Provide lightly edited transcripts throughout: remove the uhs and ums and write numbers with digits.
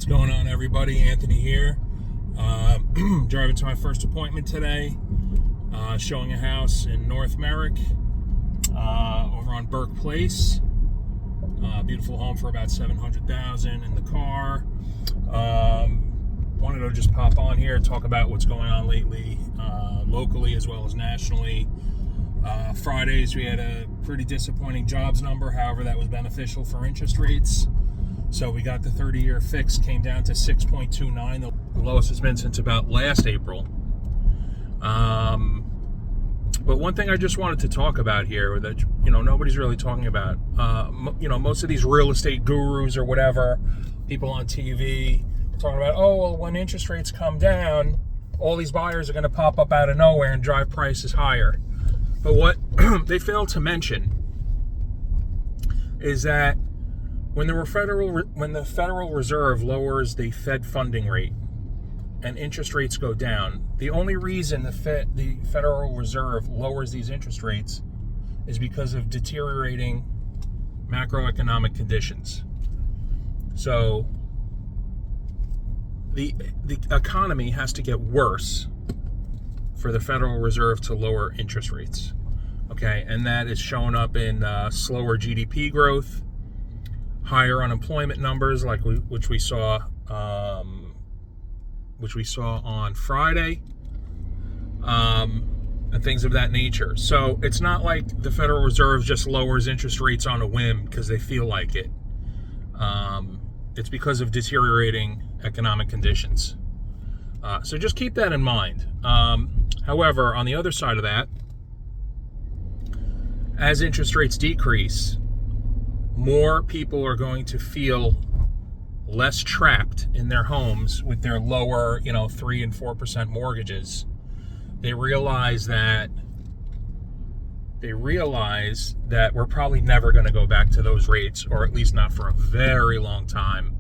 What's going on, everybody? Anthony here. Driving to my first appointment today, showing a house in North Merrick, over on Burke Place. Beautiful home for about $700,000 in the car. Wanted to just pop on here and talk about what's going on lately, locally as well as nationally. Fridays we had a pretty disappointing jobs number. However, that was beneficial for interest rates. So we got the 30-year fix, came down to 6.29, the lowest it's been since about last April. But one thing I just wanted to talk about here that nobody's really talking about, most of these real estate gurus or whatever, people on TV are talking about, when interest rates come down, all these buyers are going to pop up out of nowhere and drive prices higher. But what they fail to mention is that when the Federal Reserve lowers the Fed funding rate and interest rates go down, the only reason the Federal Reserve lowers these interest rates is because of deteriorating macroeconomic conditions. So the economy has to get worse for the Federal Reserve to lower interest rates. Okay, and that is showing up in slower GDP growth, higher unemployment numbers, which we saw on Friday, and things of that nature. So it's not like the Federal Reserve just lowers interest rates on a whim because they feel like it. It's because of deteriorating economic conditions. So just keep that in mind. However, on the other side of that, as interest rates decrease, more people are going to feel less trapped in their homes with their lower, 3 and 4% mortgages. They realize that we're probably never going to go back to those rates, or at least not for a very long time.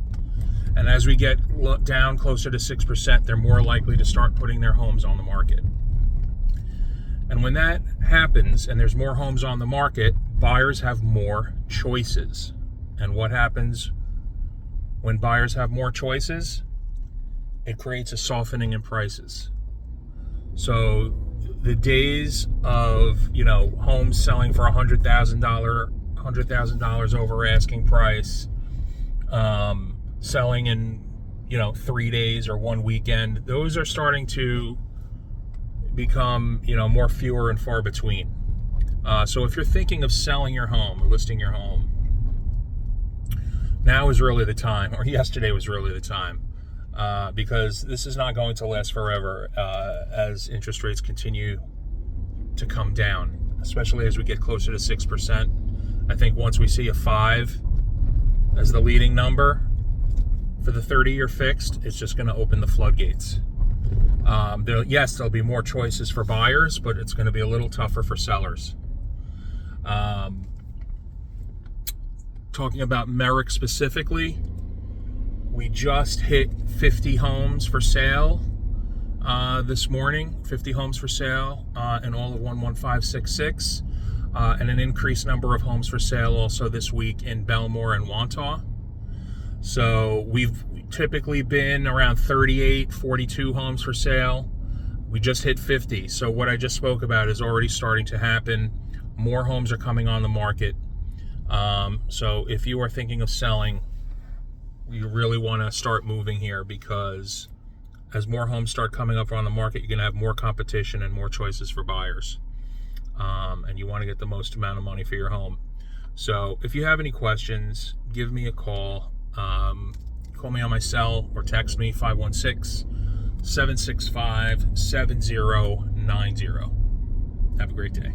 And as we get down closer to 6%, they're more likely to start putting their homes on the market. And when that happens and there's more homes on the market, buyers have more choices. And what happens when buyers have more choices? It creates a softening in prices. So the days of, homes selling for $100,000 over asking price, selling in, 3 days or one weekend, those are starting to become, more fewer and far between. So if you're thinking of selling your home or listing your home, now is really the time, or yesterday was really the time, because this is not going to last forever as interest rates continue to come down, especially as we get closer to 6%. I think once we see a 5 as the leading number for the 30-year fixed, it's just going to open the floodgates. There'll be more choices for buyers, but it's going to be a little tougher for sellers. Talking about Merrick specifically, we just hit 50 homes for sale this morning, 50 homes for sale in all of 11566, and an increased number of homes for sale also this week in Bellmore and Wantagh. So we've typically been around 38, 42 homes for sale. We just hit 50. So what I just spoke about is already starting to happen. More homes are coming on the market. So if you are thinking of selling, you really want to start moving here, because as more homes start coming up on the market, you're going to have more competition and more choices for buyers. And you want to get the most amount of money for your home. So if you have any questions, give me a call. Call me on my cell or text me 516-765-7090. Have a great day.